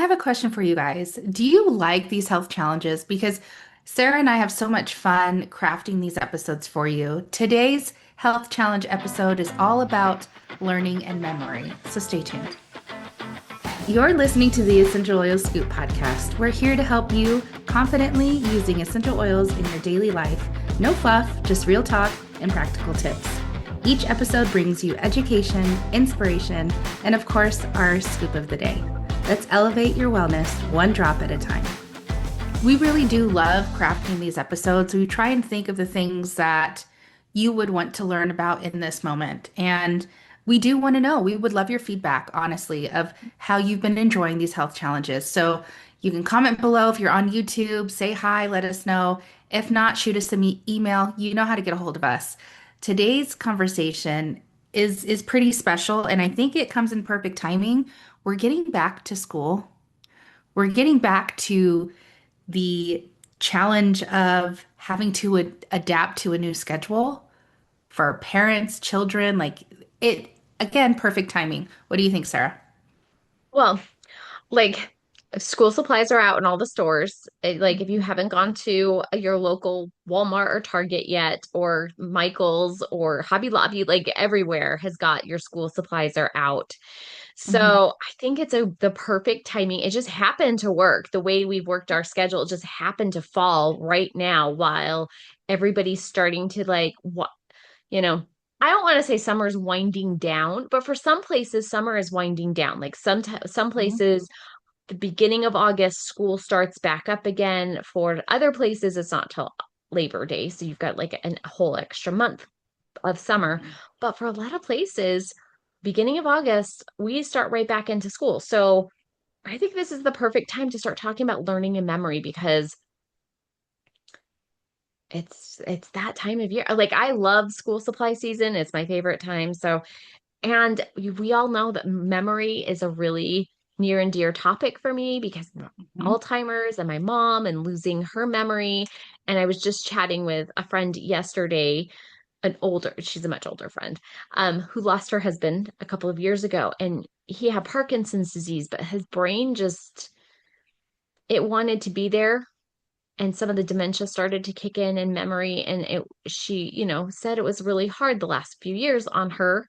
have a question for you guys. Do you like these health challenges? Because Sarah and I have so much fun crafting these episodes for you. Today's health challenge episode is all about learning and memory, so stay tuned. You're listening to the Essential Oils Scoop podcast. We're here to help you confidently using essential oils in your daily life. No fluff, just real talk and practical tips. Each episode brings you education, inspiration, and of course, our scoop of the day. Let's elevate your wellness one drop at a time. We really do love crafting these episodes. We try and think of the things that you would want to learn about in this moment. And we do want to know, we would love your feedback, honestly, of how you've been enjoying these health challenges. So you can comment below if you're on YouTube, say hi, let us know. If not, shoot us an email. You know how to get a hold of us. Today's conversation is pretty special, and I think it comes in perfect timing. We're getting back to school. We're getting back to the challenge of having to adapt to a new schedule for parents, children, like it again, perfect timing. What do you think, Sarah? Well, like school supplies are out in all the stores. Like if you haven't gone to your local Walmart or Target yet, or Michael's or Hobby Lobby, like everywhere has got your school supplies are out. Mhm. So I think it's the perfect timing. It just happened to work. The way we've worked our schedule, it just happened to fall right now while everybody's starting to you know, I don't want to say summer's winding down, but for some places, summer is winding down. Like some Mhm. places, the beginning of August, school starts back up again. For other places, it's not till Labor Day, so you've got like a whole extra month of summer. Mhm. But for a lot of places, beginning of August, we start right back into school. So I think this is the perfect time to start talking about learning and memory because it's that time of year. Like I love school supply season. It's my favorite time. So and we all know that memory is a really near and dear topic for me because of Mhm. Alzheimer's and my mom and losing her memory. And I was just chatting with a friend yesterday, she's a much older friend, who lost her husband a couple of years ago. And he had Parkinson's disease, but his brain just, it wanted to be there. And some of the dementia started to kick in memory. And she, said it was really hard the last few years on her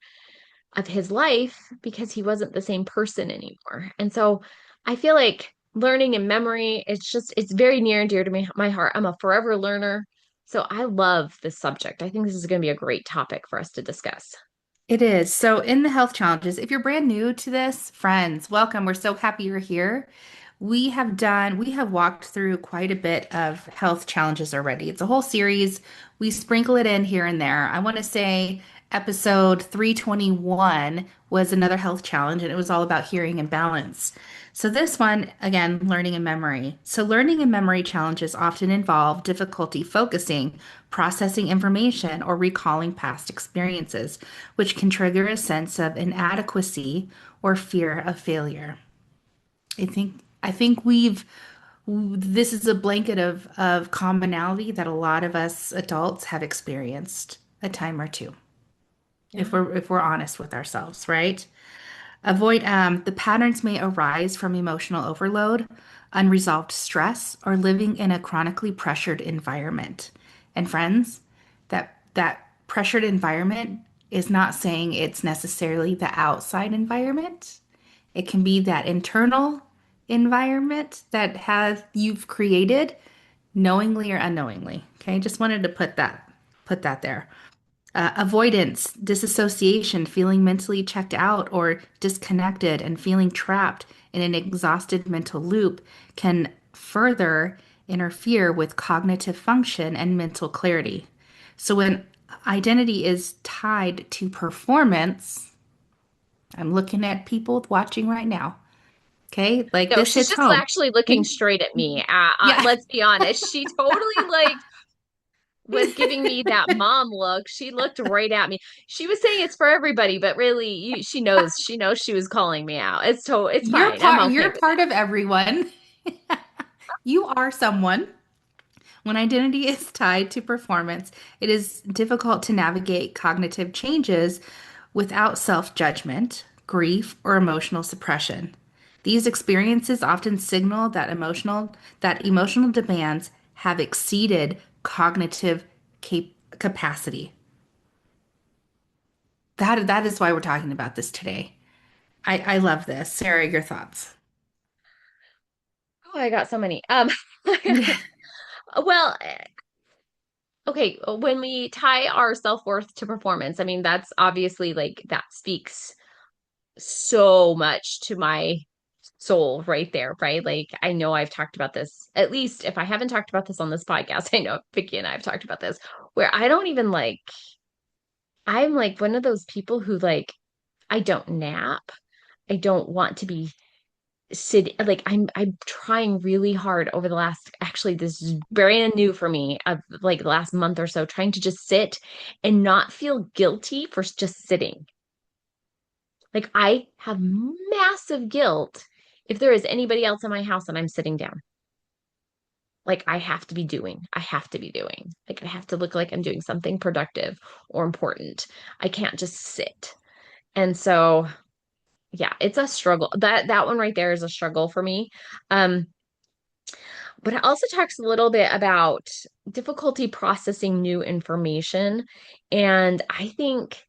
of his life because he wasn't the same person anymore. And so I feel like learning and memory, it's very near and dear to my heart. I'm a forever learner. So I love this subject. I think this is going to be a great topic for us to discuss. It is. So, in the health challenges, if you're brand new to this, friends, welcome. We're so happy you're here. We have walked through quite a bit of health challenges already. It's a whole series. We sprinkle it in here and there. I want to say episode 321 was another health challenge, and it was all about hearing and balance. So, this one, again, learning and memory. So, learning and memory challenges often involve difficulty focusing, processing information, or recalling past experiences, which can trigger a sense of inadequacy or fear of failure. I think this is a blanket of commonality that a lot of us adults have experienced a time or two, if Yeah. we're honest with ourselves, right? Avoid the patterns may arise from emotional overload, unresolved stress, or living in a chronically pressured environment. And friends, that pressured environment is not saying it's necessarily the outside environment. It can be that internal environment that has you've created knowingly or unknowingly. Okay, just wanted to put that there. Avoidance, disassociation, feeling mentally checked out or disconnected and feeling trapped in an exhausted mental loop can further interfere with cognitive function and mental clarity. So, when identity is tied to performance, I'm looking at people watching right now. Okay, like No, this she's hits just home. actually looking straight at me. Yeah. Let's be honest. She totally was giving me that mom look. She looked right at me. She was saying it's for everybody, but really, she knows she was calling me out. It's You're fine. I'm part okay you're with part of everyone. You are someone. When identity is tied to performance, it is difficult to navigate cognitive changes without self-judgment, grief, or emotional suppression. These experiences often signal that emotional demands have exceeded cognitive capacity. That is why we're talking about this today. I love this. Sarah, your thoughts? Oh, I got so many. Yeah, Well, okay, when we tie our self-worth to performance, I mean, that's obviously like that speaks so much to my soul right there, right? Like, I know I've talked about this, at least if I haven't talked about this on this podcast, I know Vicky and I have talked about this, where I don't even like, I'm like one of those people who like, I don't nap. I don't want to be sit like I'm trying really hard over the last actually this is very new for me of like the last month or so trying to just sit and not feel guilty for just sitting. Like I have massive guilt if there is anybody else in my house and I'm sitting down. Like I have to be doing. I have to be doing. Like I have to look like I'm doing something productive or important. I can't just sit. And so yeah, it's a struggle. That one right there is a struggle for me. Um But it also talks a little bit about difficulty processing new information. And I think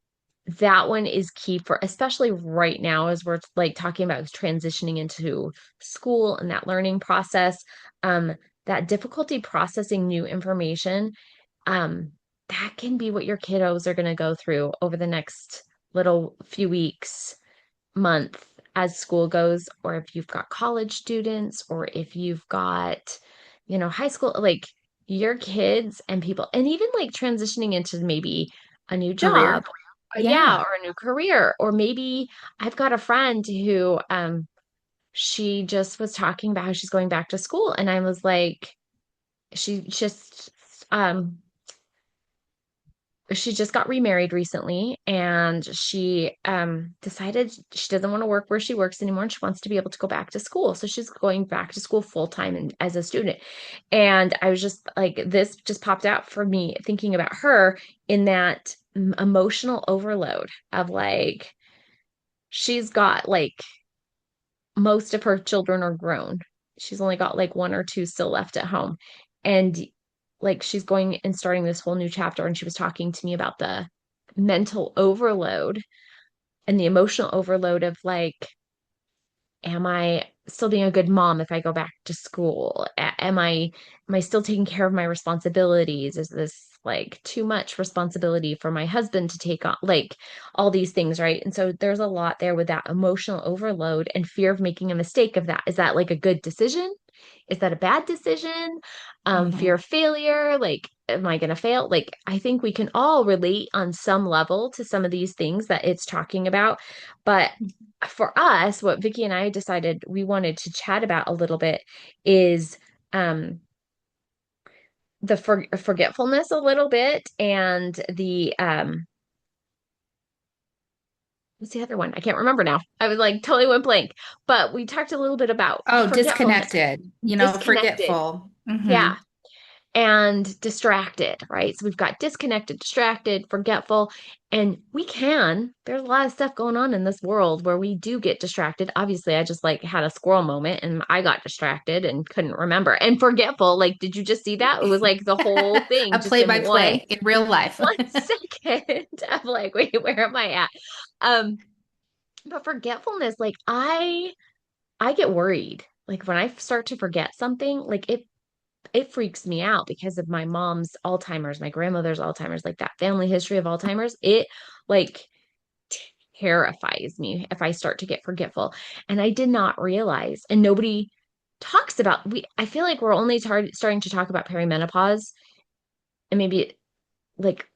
that one is key for, especially right now, as we're like talking about transitioning into school and that learning process. Um, that difficulty processing new information, um, that can be what your kiddos are going to go through over the next little few weeks month as school goes, or if you've got college students, or if you've got, high school, like your kids and people, and even like transitioning into maybe a new career. job. Yeah, Yeah. or a new career. Or maybe I've got a friend who she just was talking about how she's going back to school. And I was like, she just she just got remarried recently and she decided she doesn't want to work where she works anymore and she wants to be able to go back to school. So she's going back to school full time and as a student. And I was just like, this just popped out for me thinking about her in that emotional overload of like, she's got like most of her children are grown. She's only got like one or two still left at home. And like she's going and starting this whole new chapter. And she was talking to me about the mental overload and the emotional overload of like, am I still being a good mom if I go back to school? Am I still taking care of my responsibilities? Is this like too much responsibility for my husband to take on? Like all these things, right? And so there's a lot there with that emotional overload and fear of making a mistake of that. Is that like a good decision? Is that a bad decision? Fear Mhm. of failure, like am I going to fail? Like I think we can all relate on some level to some of these things that it's talking about. But for us, what Vicky and I decided we wanted to chat about a little bit is um, the forgetfulness a little bit and the what's the other one? I can't remember now. I was like totally went blank. But we talked a little bit about Oh, forgetfulness, disconnected, disconnected. forgetful. Yeah, and distracted, right? So we've got disconnected, distracted, forgetful, and there's a lot of stuff going on in this world where we do get distracted. Obviously, I just like had a squirrel moment and I got distracted and couldn't remember. And forgetful, like, did you just see that? It was like the whole thing A just in one play-by-play in real life. one second of like, wait, where am I at? Um, but forgetfulness, like I get worried. Like when I start to forget something, like it freaks me out because of my mom's Alzheimer's, my grandmother's Alzheimer's, like that family history of Alzheimer's. It like terrifies me if I start to get forgetful. And I did not realize, and nobody talks about I feel like we're only starting to talk about perimenopause and maybe like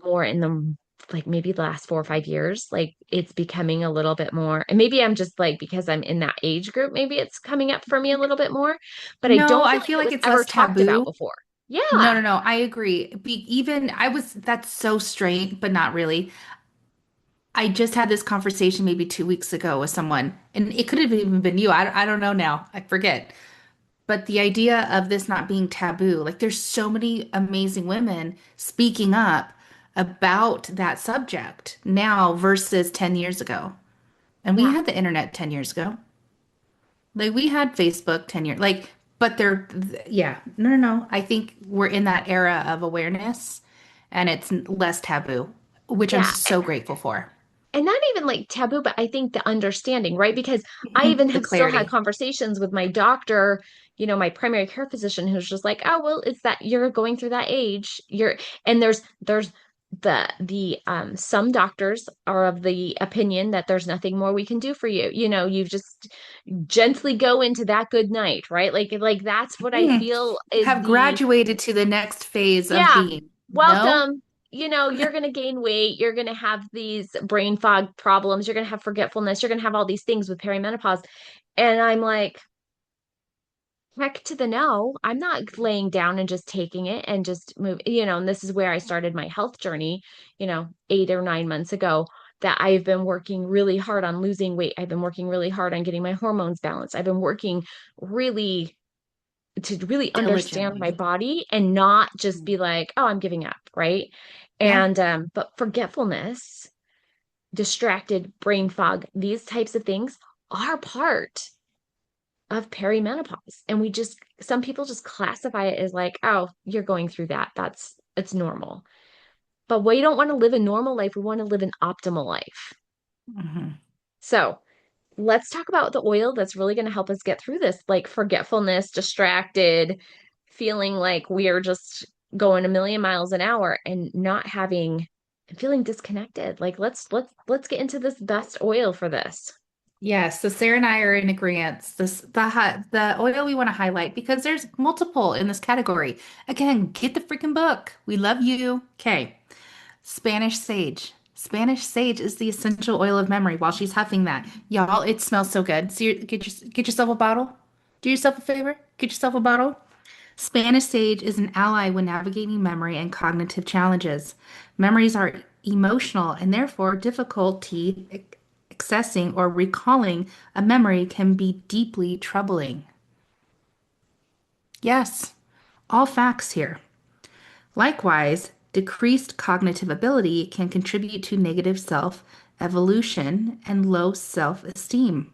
more in the like maybe the last 4 or 5 years, like it's becoming a little bit more. And maybe I'm just like because I'm in that age group, maybe it's coming up for me a little bit more, but I No, don't I feel like feel it like was it's ever less talked about taboo. before. No, Yeah. no, no, I agree. Even that's so straight, but not really. I just had this conversation maybe 2 weeks ago with someone, and it could have even been you. I don't know now. I forget. But the idea of this not being taboo, like there's so many amazing women speaking up about that subject now versus 10 years ago. And we Yeah. had the internet 10 years ago. Like we had Facebook 10 years, like, but yeah, no, no, no. I think we're in that era of awareness and it's less taboo, which I'm Yeah. so grateful for. And not even like taboo, but I think the understanding, right? Because I Mhm. even The have still had clarity. conversations with my doctor, my primary care physician, who's just like, oh, well, it's that you're going through that age. And there's the some doctors are of the opinion that there's nothing more we can do for you. You just gently go into that good night, right? Like that's what I Mm. feel You is have the graduated to the next phase of yeah, being. No? welcome. You're going to gain weight. You're going to have these brain fog problems. You're going to have forgetfulness. You're going to have all these things with perimenopause. And I'm like, heck to the no. I'm not laying down and just taking it and just and this is where I started my health journey, 8 or 9 months ago, that I've been working really hard on losing weight. I've been working really hard on getting my hormones balanced. I've been working really to really understand my Diligently. body and not just Mm. be like, oh, I'm giving up, right? Yeah. And but forgetfulness, distracted brain fog, these types of things are part of perimenopause. And some people just classify it as like, oh, you're going through that. It's normal. But we don't want to live a normal life. We want to live an optimal life. Mhm. So let's talk about the oil that's really going to help us get through this, like forgetfulness, distracted, feeling like we are just going a million miles an hour and not having feeling disconnected. Like let's get into this best oil for this. Yes, so Sarah and I are in agreement. The oil we want to highlight because there's multiple in this category. Again, get the freaking book. We love you. Okay. Spanish sage. Spanish sage is the essential oil of memory while she's huffing that. Y'all, it smells so good. So get yourself a bottle. Do yourself a favor. Get yourself a bottle. Spanish sage is an ally when navigating memory and cognitive challenges. Memories are emotional and therefore difficulty accessing or recalling a memory can be deeply troubling. Yes, all facts here. Likewise, decreased cognitive ability can contribute to negative self evolution and low self esteem.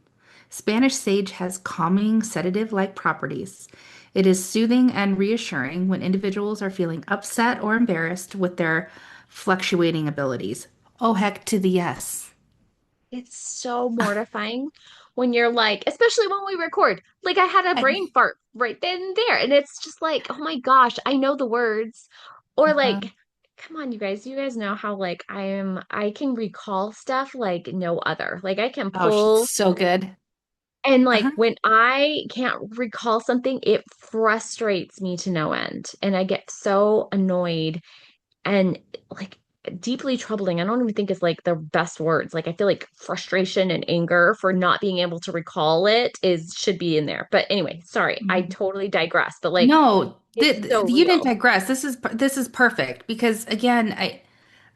Spanish sage has calming, sedative like properties. It is soothing and reassuring when individuals are feeling upset or embarrassed with their fluctuating abilities. Oh, heck to the yes. It's so mortifying when you're like, especially when we record. Like I had a brain I, fart right then and there, and it's just like, oh my gosh, I know the words. Or uh-huh. like, come on, you guys. You guys know how like I can recall stuff like no other. Like I can Oh, she's pull so good. and like Uh-huh. when I can't recall something, it frustrates me to no end. And I get so annoyed and like deeply troubling. I don't even think it's like the best words. Like I feel like frustration and anger for not being able to recall it is should be in there. But anyway, sorry, I Mhm. totally digress. But like No, it's so you didn't real. digress. This is perfect because again,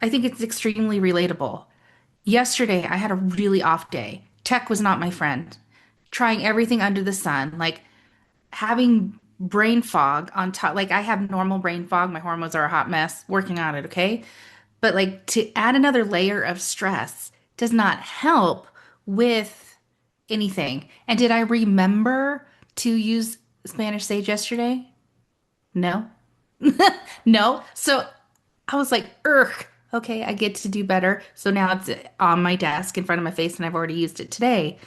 I think it's extremely relatable. Yesterday, I had a really off day. Tech was not my friend. Trying everything under the sun, like having brain fog on top. Like I have normal brain fog. My hormones are a hot mess. Working on it, okay? But like to add another layer of stress does not help with anything. And did I remember to use Spanish Sage yesterday? No. No. So I was like, ugh, okay, I get to do better. So now it's on my desk in front of my face, and I've already used it today.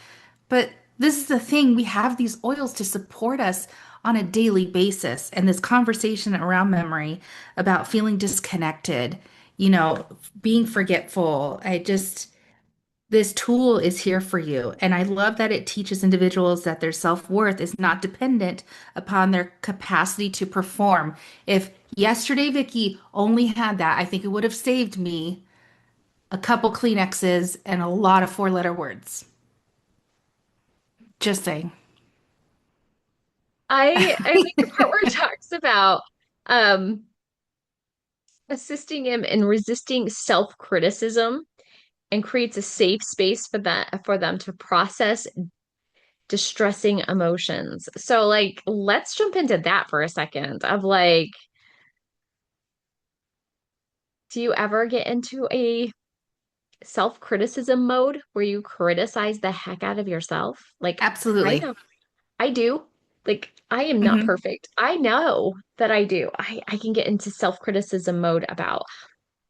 But this is the thing, we have these oils to support us on a daily basis. And this conversation around memory about feeling disconnected, being forgetful. This tool is here for you. And I love that it teaches individuals that their self-worth is not dependent upon their capacity to perform. If yesterday Vicky only had that, I think it would have saved me a couple Kleenexes and a lot of four-letter words. Just saying. I like the part where it talks about um assisting him in resisting self-criticism and creates a safe space for them to process distressing emotions. So like let's jump into that for a second of like do you ever get into a self-criticism mode where you criticize the heck out of yourself? Like I Absolutely. know. I do. Like, I am not Hmm. perfect. I know that I do. I can get into self-criticism mode about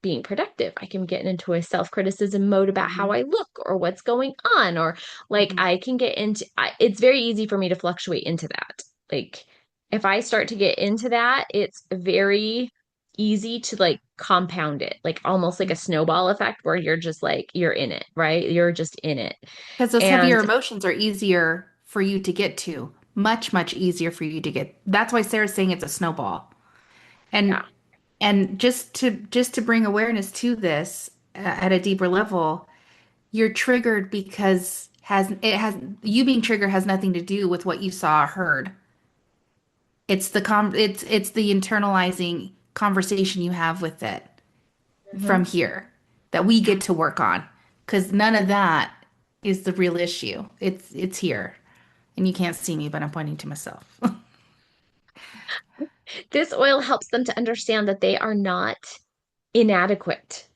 being productive. I can get into a self-criticism mode about how Hmm. I look or what's going on, or like Hmm. I can get into it's very easy for me to fluctuate into that. Like if I start to get into that, it's very easy to like compound it, like almost like a snowball effect where you're just like you're in it, right? You're just in it. Because those heavier And emotions are easier for you to get to, much, much easier for you to get. That's why Sarah's saying it's a snowball. yeah, And just to bring awareness to this at a deeper level, you're triggered because has it has you being triggered has nothing to do with what you saw or heard. It's the internalizing conversation you have with it from mhm. here that we get to work on because none of that is the real issue. It's here. And you can't see me, but I'm pointing to myself. This oil helps them to understand that they are not inadequate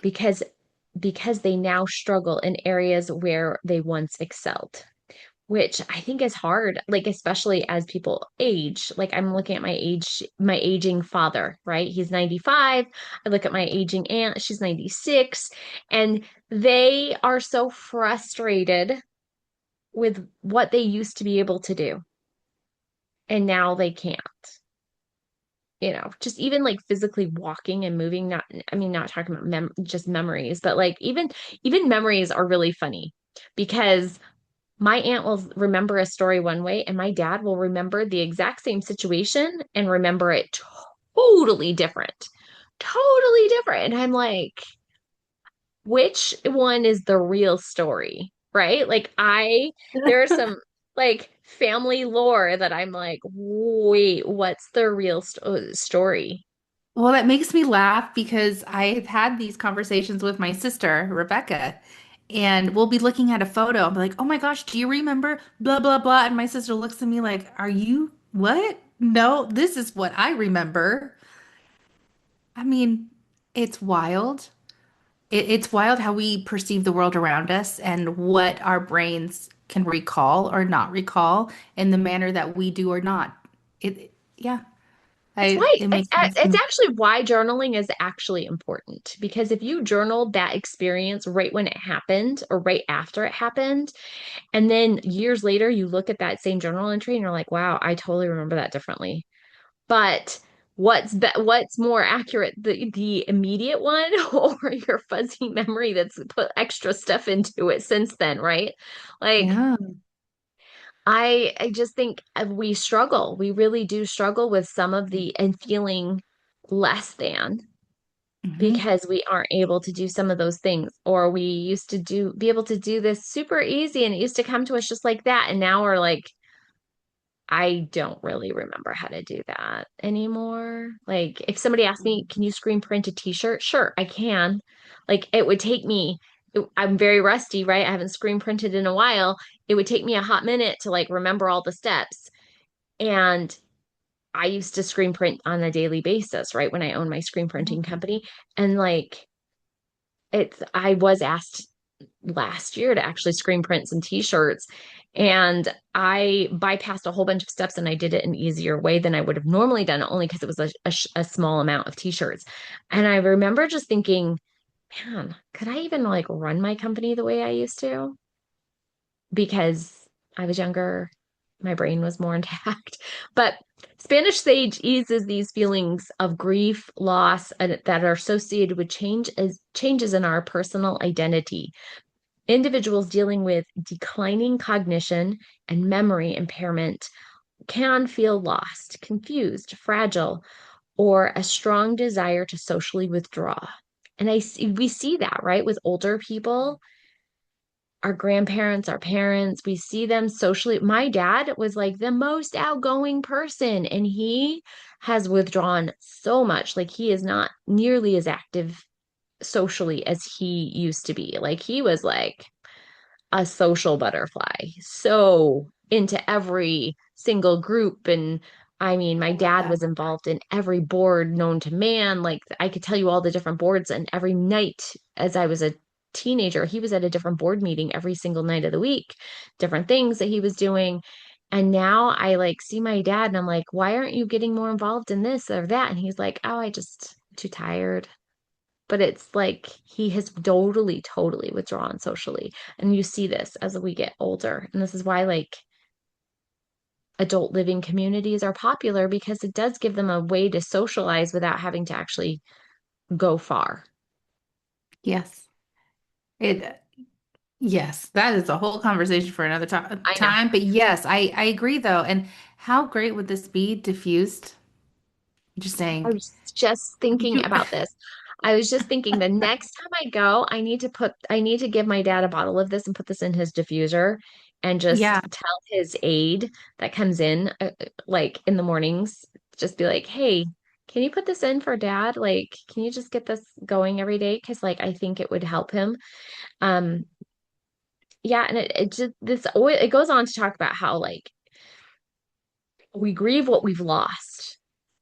because they now struggle in areas where they once excelled, which I think is hard, like especially as people age. Like I'm looking at my aging father, right? He's 95. I look at my aging aunt, she's 96, and they are so frustrated with what they used to be able to do, and now they can't. Just even like physically walking and moving, not, I mean, not talking about just memories, but like even memories are really funny because my aunt will remember a story one way and my dad will remember the exact same situation and remember it totally different. Totally different. And I'm like, which one is the real story? Right? Like there are some like family lore that I'm like, wait, what's the real story? Well, that makes me laugh because I've had these conversations with my sister, Rebecca, and we'll be looking at a photo. I'll be like, oh my gosh, do you remember blah, blah, blah? And my sister looks at me like, are you what? No, this is what I remember. I mean, it's wild. It's wild how we perceive the world around us and what our brains can recall or not recall in the manner that we do or not. Yeah, It's why it makes sense to it's me. actually why journaling is actually important because if you journal that experience right when it happened or right after it happened, and then years later you look at that same journal entry and you're like, wow, I totally remember that differently. But what's more accurate, the immediate one or your fuzzy memory that's put extra stuff into it since then, right? Like Yeah. I just think we struggle. We really do struggle with some of the and feeling less than Hmm. because we aren't able to do some of those things. Or we used to be able to do this super easy and it used to come to us just like that. And now we're like, I don't really remember how to do that anymore. Like if somebody asked me, can you screen print a t-shirt? Sure, I can. Like it would take me, I'm very rusty, right? I haven't screen printed in a while. It would take me a hot minute to like remember all the steps. And I used to screen print on a daily basis, right? When I owned my screen printing company. And like I was asked last year to actually screen print some t-shirts and I bypassed a whole bunch of steps and I did it an easier way than I would have normally done it only because it was a small amount of t-shirts. And I remember just thinking, man, could I even like run my company the way I used to? Because I was younger, my brain was more intact. But Spanish Sage eases these feelings of grief, loss, and that are associated with changes in our personal identity. Individuals dealing with declining cognition and memory impairment can feel lost, confused, fragile, or a strong desire to socially withdraw. And we see that, right, with older people, our grandparents, our parents, we see them socially. My dad was like the most outgoing person, and he has withdrawn so much. Like he is not nearly as active socially as he used to be. Like he was like a social butterfly, so into every single group. And I mean, my I love dad that. was involved in every board known to man. Like I could tell you all the different boards, and every night as I was a teenager, he was at a different board meeting every single night of the week, different things that he was doing. And now I like see my dad and I'm like, why aren't you getting more involved in this or that? And he's like, oh, I just too tired. But it's like he has totally, totally withdrawn socially. And you see this as we get older. And this is why like adult living communities are popular because it does give them a way to socialize without having to actually go far. Yes. It yes, that is a whole conversation for another I know. time. But yes, I agree though. And how great would this be diffused? Just I saying. was just thinking about this. I was just thinking the next time I go, I need to give my dad a bottle of this and put this in his diffuser and just Yeah, tell his aide that comes in like in the mornings, just be like, "Hey, can you put this in for dad? Like, can you just get this going every day? Because like I think it would help him." Um, yeah, and it just this oil it goes on to talk about how like we grieve what we've lost,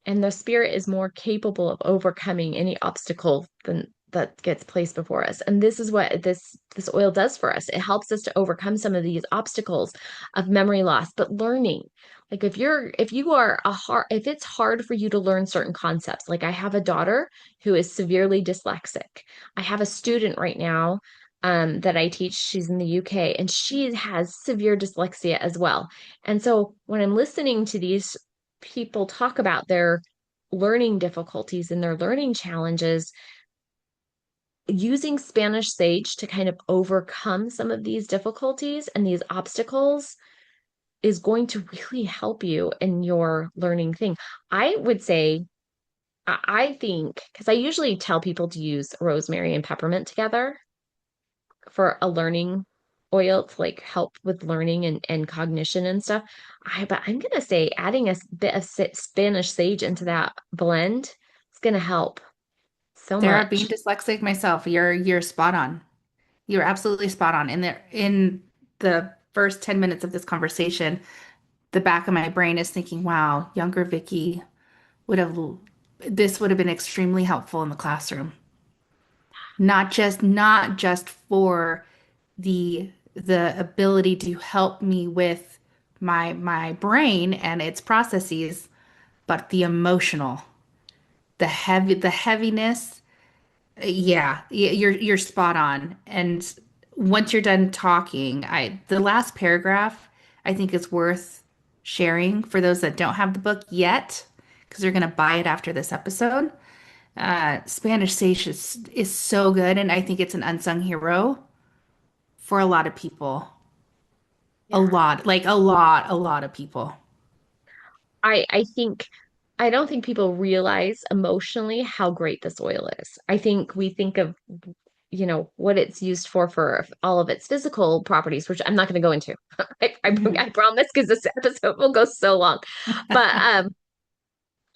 and the spirit is more capable of overcoming any obstacle than that gets placed before us. And this is what this oil does for us. It helps us to overcome some of these obstacles of memory loss, but learning. Like if you are a hard if it's hard for you to learn certain concepts, like I have a daughter who is severely dyslexic. I have a student right now that I teach. She's in the UK and she has severe dyslexia as well. And so when I'm listening to these people talk about their learning difficulties and their learning challenges, using Spanish Sage to kind of overcome some of these difficulties and these obstacles is going to really help you in your learning thing. I would say, I think, because I usually tell people to use rosemary and peppermint together for a learning oil to like help with learning and cognition and stuff. But I'm gonna say adding a bit of Spanish sage into that blend is gonna help so Sarah, being much. dyslexic myself, you're spot on. You're absolutely spot on. In the first 10 minutes of this conversation, the back of my brain is thinking, wow, younger Vicky would have this would have been extremely helpful in the classroom. Not just for the ability to help me with my brain and its processes, but the emotional, the heaviness. Yeah, you're spot on. And once you're done talking, I the last paragraph I think is worth sharing for those that don't have the book yet, because they're gonna buy it after this episode. Spanish Sage is so good, and I think it's an unsung hero for a lot of people. A Yeah. lot, like a lot of people. I think I don't think people realize emotionally how great this oil is. I think we think of, you know, what it's used for all of its physical properties, which I'm not going to go into. I promise, because this episode will go so long. But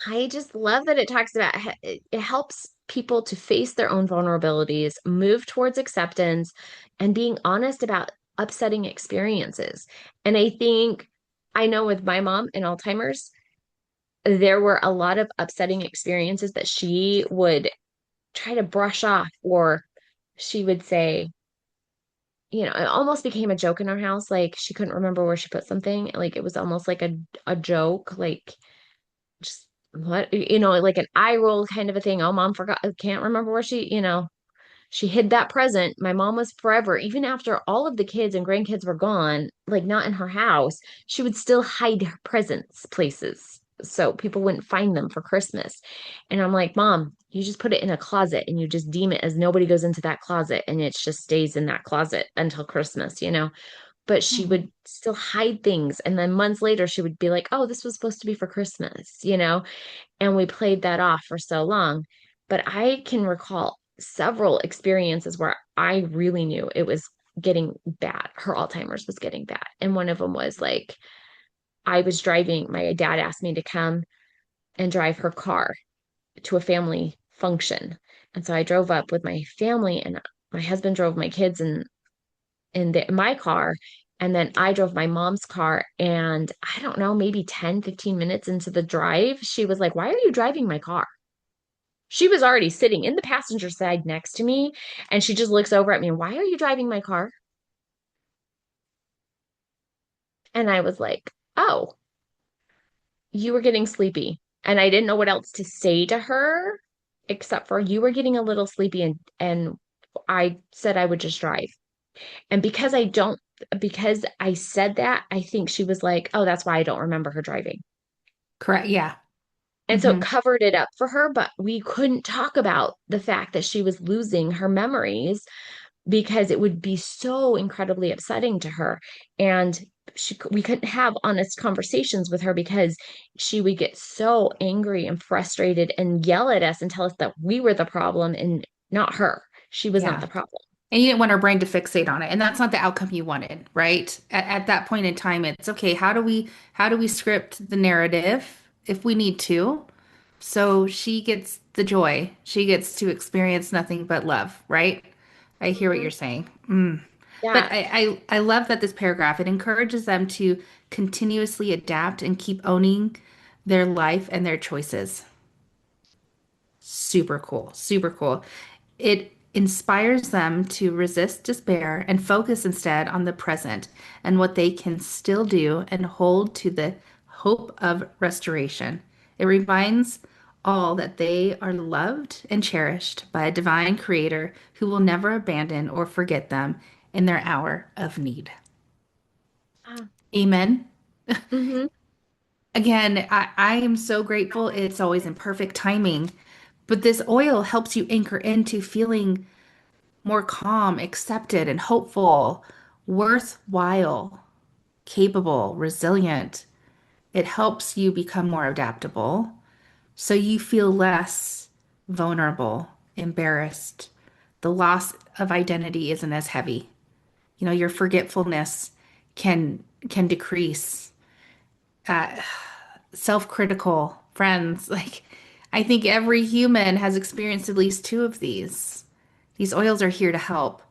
I just love that it talks about it helps people to face their own vulnerabilities, move towards acceptance, and being honest about upsetting experiences. And I think I know with my mom and Alzheimer's, there were a lot of upsetting experiences that she would try to brush off, or she would say, you know, it almost became a joke in our house. Like she couldn't remember where she put something. Like it was almost like a joke. Like just what you know, like an eye roll kind of a thing. Oh, mom forgot, can't remember where she, you know, she hid that present. My mom was forever, even after all of the kids and grandkids were gone, like not in her house, she would still hide her presents places so people wouldn't find them for Christmas. And I'm like, Mom, you just put it in a closet and you just deem it as nobody goes into that closet and it just stays in that closet until Christmas, you know? But she Mhm. would still hide things. And then months later, she would be like, oh, this was supposed to be for Christmas, you know? And we played that off for so long. But I can recall several experiences where I really knew it was getting bad. Her Alzheimer's was getting bad. And one of them was like, I was driving, my dad asked me to come and drive her car to a family function. And so I drove up with my family and my husband drove my kids in my car. And then I drove my mom's car. And I don't know, maybe 10, 15 minutes into the drive, she was like, why are you driving my car? She was already sitting in the passenger side next to me, and she just looks over at me and, why are you driving my car? And I was like, oh, you were getting sleepy. And I didn't know what else to say to her except for you were getting a little sleepy and I said I would just drive. And because I said that, I think she was like, oh, that's why I don't remember her driving. Correct. Yeah. And so it Hmm. covered it up for her, but we couldn't talk about the fact that she was losing her memories because it would be so incredibly upsetting to her. And we couldn't have honest conversations with her because she would get so angry and frustrated and yell at us and tell us that we were the problem and not her. She was not Yeah. the problem. And you didn't want our brain to fixate on it. And that's not the outcome you wanted, right? At that point in time, it's okay, how do we script the narrative if we need to? So she gets the joy. She gets to experience nothing but love, right? I hear what Mhm. you're saying. Mm. But Yeah. I love that this paragraph, it encourages them to continuously adapt and keep owning their life and their choices. Super cool. Super cool. It inspires them to resist despair and focus instead on the present and what they can still do and hold to the hope of restoration. It reminds all that they are loved and cherished by a divine creator who will never abandon or forget them in their hour of need. Amen. Mm-hmm. Again, I am so grateful. It's always in perfect timing. But this oil helps you anchor into feeling more calm, accepted, and hopeful, worthwhile, capable, resilient. It helps you become more adaptable so you feel less vulnerable, embarrassed. The loss of identity isn't as heavy. Your forgetfulness can decrease. Self-critical friends, like I think every human has experienced at least two of these. These oils are here to help.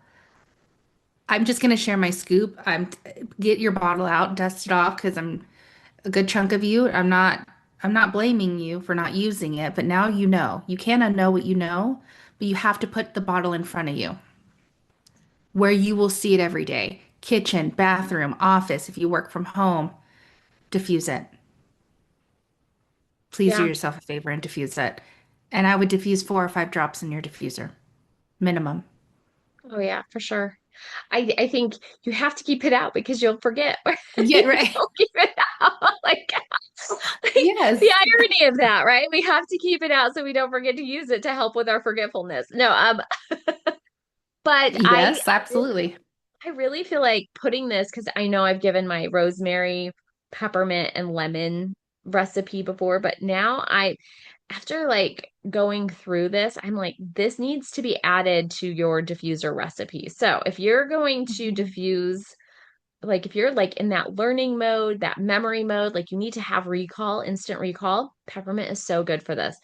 I'm just gonna share my scoop. Get your bottle out, dust it off because I'm a good chunk of you. I'm not blaming you for not using it, but now you know. You can't unknow what you know, but you have to put the bottle in front of you where you will see it every day. Kitchen, bathroom, office, if you work from home, diffuse it. Please do Yeah. yourself a favor and diffuse it. And I would diffuse 4 or 5 drops in your diffuser, minimum. Oh yeah, for sure. I think you have to keep it out because you'll forget Yeah, if you right. don't keep it out. Like the Yes. irony of that, right? We have to keep it out so we don't forget to use it to help with our forgetfulness. No, but Yes, absolutely. I really feel like putting this because I know I've given my rosemary, peppermint, and lemon recipe before, but now after like going through this, I'm like, this needs to be added to your diffuser recipe. So if you're going to Mhm. diffuse, like if you're like in that learning mode, that memory mode, like you need to have recall, instant recall, peppermint is so good for this.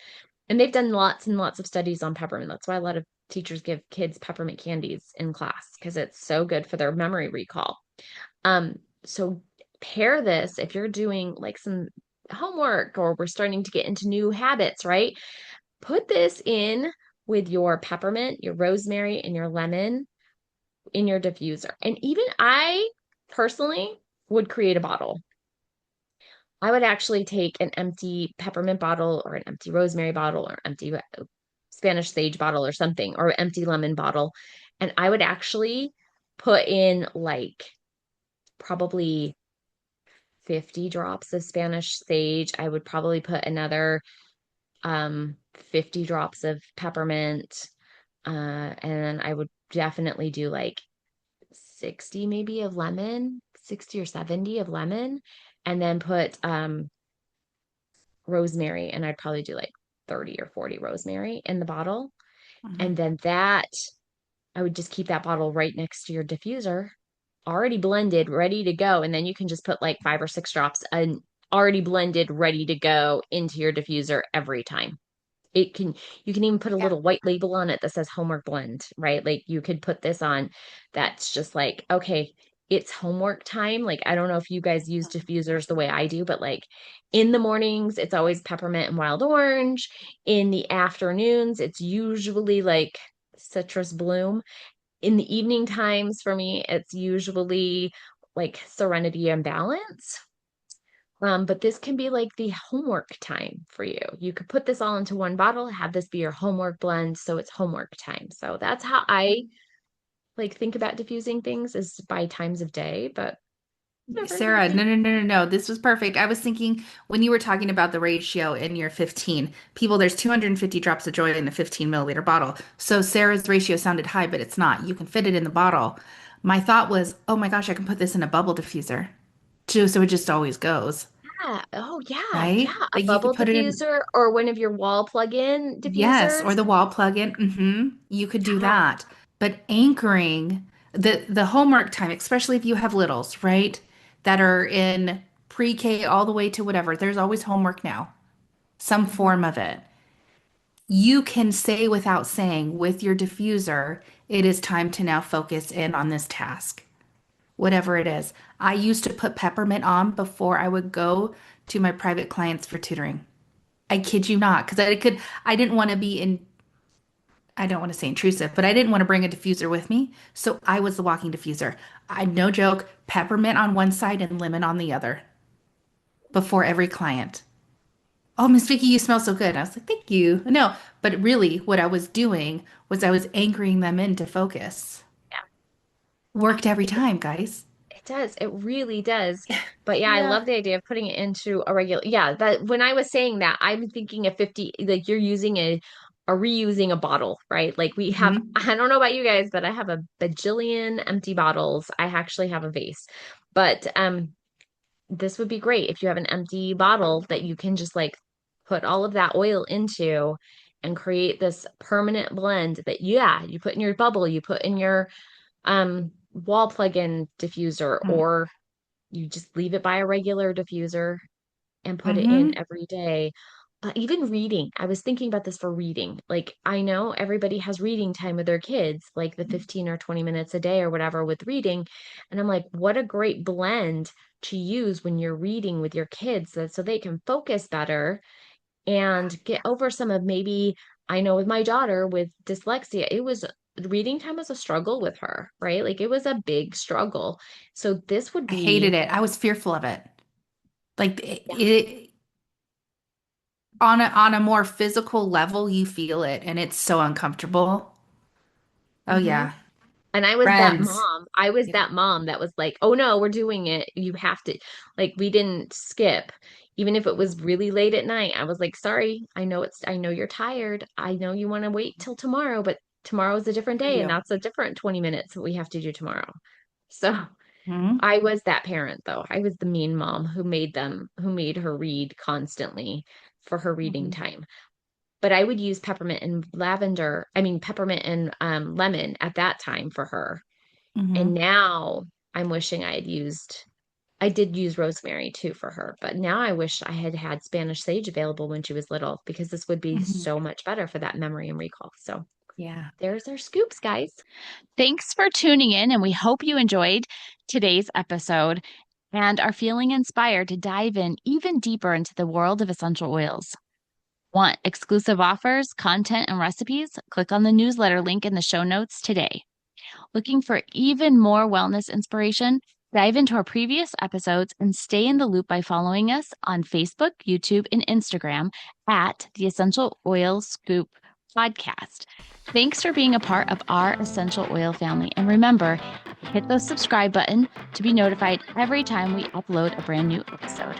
And they've done lots and lots of studies on peppermint. That's why a lot of teachers give kids peppermint candies in class because it's so good for their memory recall. So pair this if you're doing like some homework or we're starting to get into new habits, right? Put this in with your peppermint, your rosemary, and your lemon in your diffuser. And even I personally would create a bottle. I would actually take an empty peppermint bottle or an empty rosemary bottle or empty Spanish sage bottle or something, or empty lemon bottle. And I would actually put in like probably 50 drops of Spanish sage. I would probably put another 50 drops of peppermint. And then I would definitely do like 60 maybe of lemon, 60 or 70 of lemon, and then put rosemary. And I'd probably do like 30 or 40 rosemary in the bottle. And Mhm. then that I would just keep that bottle right next to your diffuser, already blended, ready to go. And then you can just put like 5 or 6 drops and already blended, ready to go into your diffuser every time. It can, you can even put a Yeah. little white label on it that says homework blend, right? Like you could put this on that's just like, okay, it's homework time. Like, I don't know if you guys use diffusers the way I do, but like in the mornings, it's always peppermint and wild orange. In the afternoons, it's usually like citrus bloom. In the evening times for me, it's usually like serenity and balance. But this can be like the homework time for you. You could put this all into one bottle, have this be your homework blend, so it's homework time. So that's how I like think about diffusing things is by times of day, but whatever you Sarah, no, think. no, no, no, no. This was perfect. I was thinking when you were talking about the ratio in your 15 people, there's 250 drops of joy in a 15 milliliter bottle. So Sarah's ratio sounded high, but it's not. You can fit it in the bottle. My thought was, oh my gosh, I can put this in a bubble diffuser too. So it just always goes, Yeah. Oh, yeah. Yeah. right? A Like you could bubble put it in, diffuser or one of your wall plug-in yes, or diffusers. the wall plug-in. You could do Yeah. that. But anchoring the homework time, especially if you have littles, right? That are in pre-K all the way to whatever. There's always homework now, some Mhm. form of it. You can say without saying with your diffuser, it is time to now focus in on this task, whatever it is. I used to put peppermint on before I would go to my private clients for tutoring. I kid you not, because I didn't want to be in, I don't want to say intrusive, but I didn't want to bring a diffuser with me. So I was the walking diffuser. I, no joke, peppermint on one side and lemon on the other before every client. Oh, Miss Vicky, you smell so good. I was like, thank you. No, but really, what I was doing was I was anchoring them into focus. Yeah. Worked every It time, guys. It does. It really does. But yeah, I Yeah. love the idea of putting it into a regular. Yeah, that when I was saying that, I'm thinking of 50, like you're using a reusing a bottle, right? Like we have, Hmm. I don't know about you guys, but I have a bajillion empty bottles. I actually have a vase. But this would be great if you have an empty bottle that you can just like put all of that oil into and create this permanent blend that yeah, you put in your bubble, you put in your wall plug-in diffuser, or you just leave it by a regular diffuser and put it in Hmm. every day. Even reading, I was thinking about this for reading. Like, I know everybody has reading time with their kids, like the 15 or 20 minutes a day or whatever with reading. And I'm like, what a great blend to use when you're reading with your kids so they can focus better and get over some of maybe, I know with my daughter with dyslexia, it was reading time was a struggle with her, right? Like it was a big struggle. So this would I hated be, it. I was fearful of it. Like yeah. on a more physical level, you feel it, and it's so uncomfortable. Oh hmm yeah, And I was that friends. mom. I was Yeah. that mom that was like, oh no, we're doing it. You have to, like, we didn't skip. Even if it was really late at night, I was like, sorry, I know you're tired. I know you want to wait till tomorrow, but tomorrow's a different For day and you. that's a different 20 minutes that we have to do tomorrow. So Hmm. I was that parent though. I was the mean mom who made her read constantly for her reading Hmm. time. But I would use peppermint and lavender, I mean, peppermint and lemon at that time for her. And Hmm. now I'm wishing I did use rosemary too for her, but now I wish I had had Spanish sage available when she was little because this would be Hmm. so much better for that memory and recall. So Yeah. there's our scoops, guys. Thanks for tuning in, and we hope you enjoyed today's episode and are feeling inspired to dive in even deeper into the world of essential oils. Want exclusive offers, content, and recipes? Click on the newsletter link in the show notes today. Looking for even more wellness inspiration? Dive into our previous episodes and stay in the loop by following us on Facebook, YouTube, and Instagram at the Essential Oil Scoop Podcast. Thanks for being a part of our essential oil family. And remember, hit the subscribe button to be notified every time we upload a brand new episode.